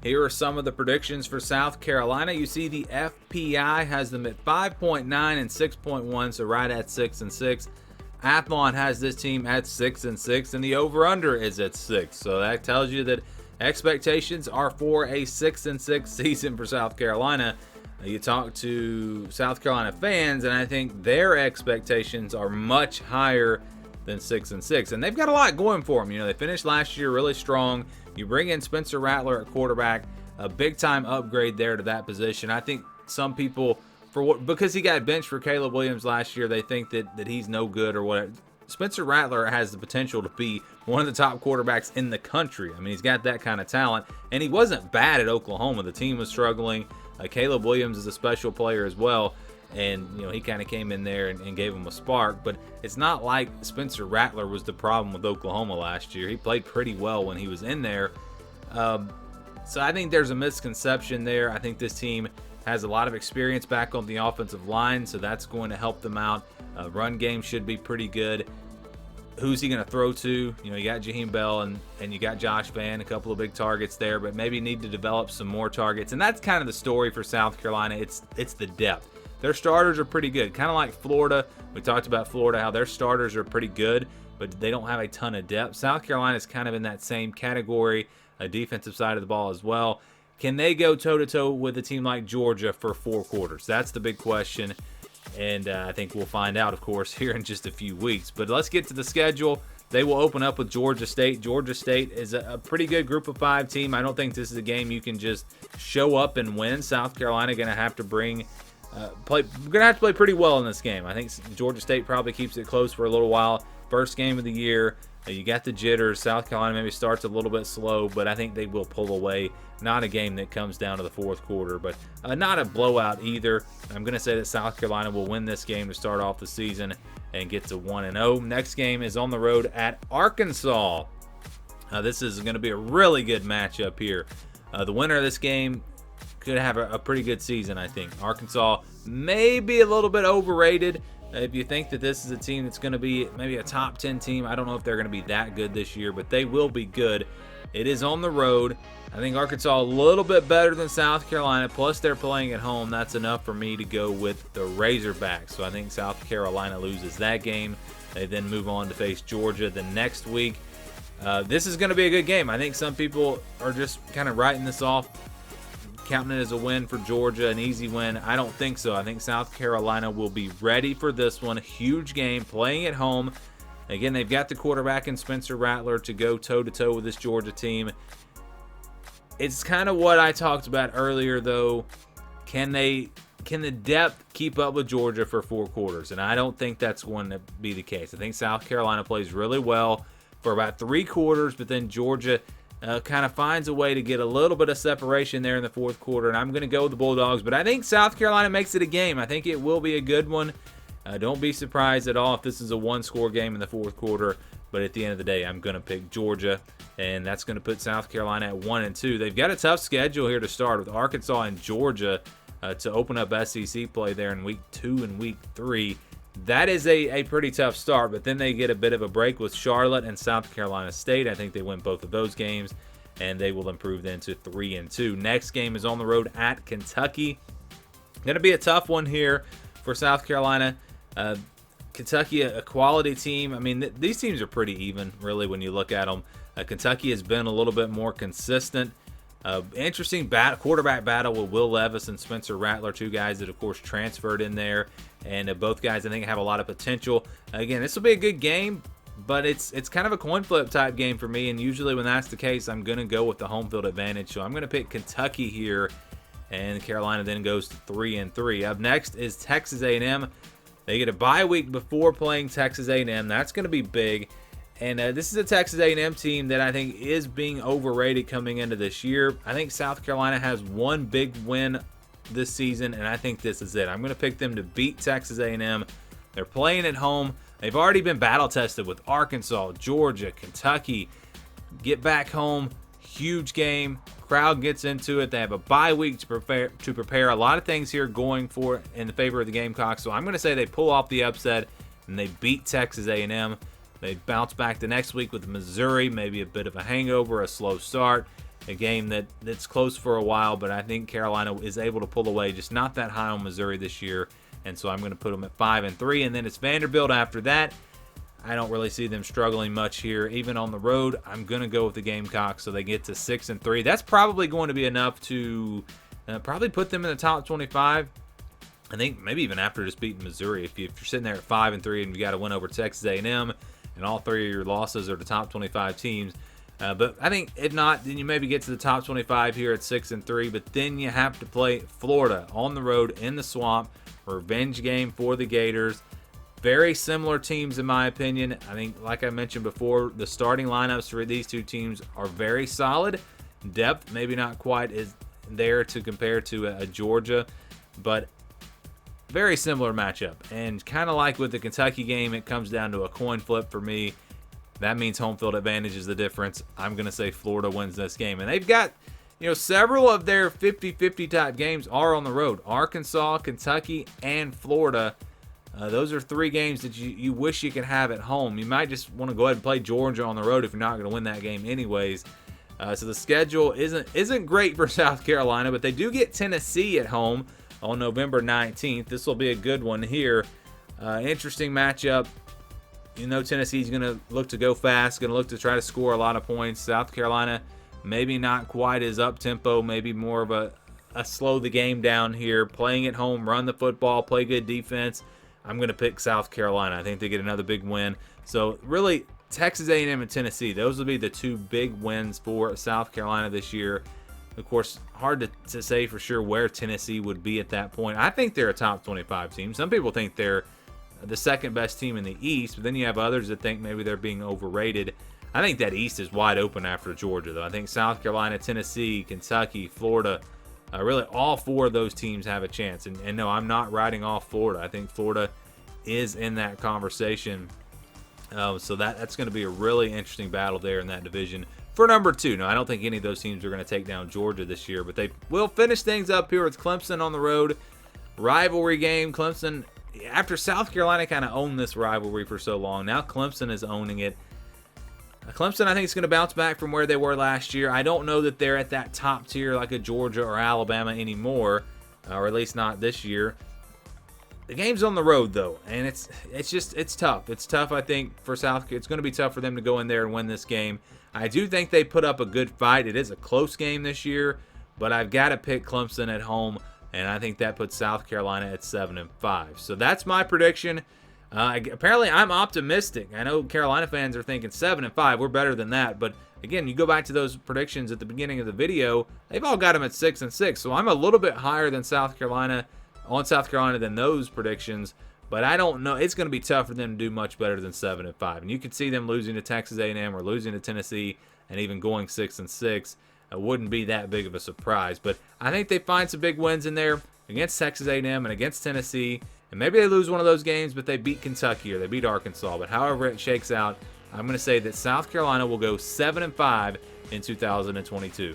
Here are some of the predictions for South Carolina. You see the FPI has them at 5.9 and 6.1, so right at 6-6. Athlon has this team at 6-6, and the over/under is at 6. So that tells you that expectations are for a 6-6 season for South Carolina. You talk to South Carolina fans, and I think their expectations are much higher than 6-6, and they've got a lot going for them. You know, they finished last year really strong. You bring in Spencer Rattler at quarterback, a big-time upgrade there to that position. I think some people, because he got benched for Caleb Williams last year, they think that he's no good or whatever. Spencer Rattler has the potential to be one of the top quarterbacks in the country. I mean, he's got that kind of talent, and he wasn't bad at Oklahoma. The team was struggling. Caleb Williams is a special player as well, and you know, he kind of came in there and gave him a spark. But it's not like Spencer Rattler was the problem with Oklahoma last year. He played pretty well when he was in there. So I think there's a misconception there. I think this team has a lot of experience back on the offensive line, so that's going to help them out. Run game should be pretty good. Who's he going to throw to? You know, you got Jaheim Bell and you got Josh Vann, a couple of big targets there, but maybe need to develop some more targets. And that's kind of the story for South Carolina. It's the depth. Their starters are pretty good, kind of like Florida. We talked about Florida, how their starters are pretty good, but they don't have a ton of depth. South Carolina is kind of in that same category, a defensive side of the ball as well. Can they go toe-to-toe with a team like Georgia for 4 quarters? That's the big question, and I think we'll find out, of course, here in just a few weeks. But let's get to the schedule. They will open up with Georgia State. Georgia State is a pretty good group of 5 team. I don't think this is a game you can just show up and win. South Carolina going to have to play pretty well in this game. I think Georgia State probably keeps it close for a little while. First game of the year. You got the jitters. South Carolina maybe starts a little bit slow, but I think they will pull away. Not a game that comes down to the 4th quarter, but not a blowout either. I'm going to say that South Carolina will win this game to start off the season and get to 1-0. Next game is on the road at Arkansas. This is going to be a really good matchup here. The winner of this game could have a pretty good season, I think. Arkansas may be a little bit overrated. If you think that this is a team that's going to be maybe a top 10 team, I don't know if they're going to be that good this year, but they will be good. It is on the road. I think Arkansas a little bit better than South Carolina, plus they're playing at home. That's enough for me to go with the Razorbacks. So I think South Carolina loses that game. They then move on to face Georgia the next week. This is going to be a good game. I think some people are just kind of writing this off, counting it as a win for Georgia, an easy win. I don't think so. I think South Carolina will be ready for this one. A huge game, playing at home. Again, they've got the quarterback in Spencer Rattler to go toe-to-toe with this Georgia team. It's kind of what I talked about earlier, though. Can the depth keep up with Georgia for 4 quarters? And I don't think that's going to be the case. I think South Carolina plays really well for about 3 quarters, but then Georgia kind of finds a way to get a little bit of separation there in the 4th quarter, and I'm going to go with the Bulldogs. But I think South Carolina makes it a game. I think it will be a good one. Don't be surprised at all if this is a 1-score game in the 4th quarter. But at the end of the day, I'm going to pick Georgia, and that's going to put South Carolina at 1-2. They've got a tough schedule here to start with Arkansas and Georgia to open up SEC play there in week 2 and week 3. That is a pretty tough start, but then they get a bit of a break with Charlotte and South Carolina State. I think they win both of those games, and they will improve then to 3-2. Next game is on the road at Kentucky. Going to be a tough one here for South Carolina. Kentucky, a quality team. I mean, these teams are pretty even, really, when you look at them. Kentucky has been a little bit more consistent. Interesting quarterback battle with Will Levis and Spencer Rattler, 2 guys that, of course, transferred in there. And both guys, I think, have a lot of potential. Again, this will be a good game, but it's kind of a coin flip type game for me. And usually when that's the case, I'm going to go with the home field advantage. So I'm going to pick Kentucky here, and Carolina then goes to 3-3. Up next is Texas A&M. They get a bye week before playing Texas A&M. That's going to be big. And this is a Texas A&M team that I think is being overrated coming into this year. I think South Carolina has one big win this season, and I think this is it. I'm going to pick them to beat Texas A&M. They're playing at home. They've already been battle-tested with Arkansas, Georgia, Kentucky. Get back home, huge game. Crowd gets into it. They have a bye week to prepare. A lot of things here going for in the favor of the Gamecocks. So I'm going to say they pull off the upset and they beat Texas A&M. They bounce back the next week with Missouri, maybe a bit of a hangover, a slow start, a game that's close for a while, but I think Carolina is able to pull away. Just not that high on Missouri this year, and so I'm going to put them at 5-3. And then it's Vanderbilt after that. I don't really see them struggling much here, even on the road. I'm going to go with the Gamecocks, so they get to 6-3. That's probably going to be enough to probably put them in the top 25. I think maybe even after just beating Missouri. If you're sitting there at 5-3 and you got to win over Texas A&M, and all three of your losses are the top 25 teams. But I think if not, then you maybe get to the top 25 here at 6-3. But then you have to play Florida on the road in the Swamp. Revenge game for the Gators. Very similar teams in my opinion. I think, like I mentioned before, the starting lineups for these two teams are very solid. Depth maybe not quite as there to compare to a Georgia, but very similar matchup. And kind of like with the Kentucky game, it comes down to a coin flip for me. That means home field advantage is the difference. I'm going to say Florida wins this game. And they've got, several of their 50-50 type games are on the road. Arkansas, Kentucky, and Florida. Those are three games that you wish you could have at home. You might just want to go ahead and play Georgia on the road if you're not going to win that game anyways. So the schedule isn't great for South Carolina, but they do get Tennessee at home on November 19th. This will be a good one here. Interesting matchup. Tennessee's going to look to go fast, going to look to try to score a lot of points. South Carolina maybe not quite as up-tempo, maybe more of a slow the game down here. Playing at home, run the football, play good defense. I'm going to pick South Carolina. I think they get another big win. So really, Texas A&M and Tennessee, those will be the two big wins for South Carolina this year. Of course, hard to say for sure where Tennessee would be at that point. I think they're a top 25 team. Some people think they're the second best team in the East, but then you have others that think maybe they're being overrated. I think that East is wide open after Georgia, though. I think South Carolina, Tennessee, Kentucky, Florida, really all four of those teams have a chance. And no, I'm not writing off Florida. I think Florida is in that conversation. So that's going to be a really interesting battle there in that division for number 2. No, I don't think any of those teams are going to take down Georgia this year, but they will finish things up here with Clemson on the road. Rivalry game. Clemson, after South Carolina kind of owned this rivalry for so long, now Clemson is owning it. Clemson, I think, is going to bounce back from where they were last year. I don't know that they're at that top tier like a Georgia or Alabama anymore, or at least not this year. The game's on the road, though, and it's tough. It's tough, I think, for South. It's going to be tough for them to go in there and win this game. I do think they put up a good fight. It is a close game this year, but I've got to pick Clemson at home, and I think that puts South Carolina at 7-5. So that's my prediction. Apparently, I'm optimistic. I know Carolina fans are thinking 7-5. We're better than that. But again, you go back to those predictions at the beginning of the video. They've all got them at 6-6. So I'm a little bit higher than South Carolina than those predictions. But I don't know. It's going to be tough for them to do much better than 7-5. And you could see them losing to Texas A&M or losing to Tennessee and even going 6-6. It wouldn't be that big of a surprise. But I think they find some big wins in there against Texas A&M and against Tennessee. And maybe they lose one of those games, but they beat Kentucky or they beat Arkansas. But however it shakes out, I'm going to say that South Carolina will go 7-5 in 2022.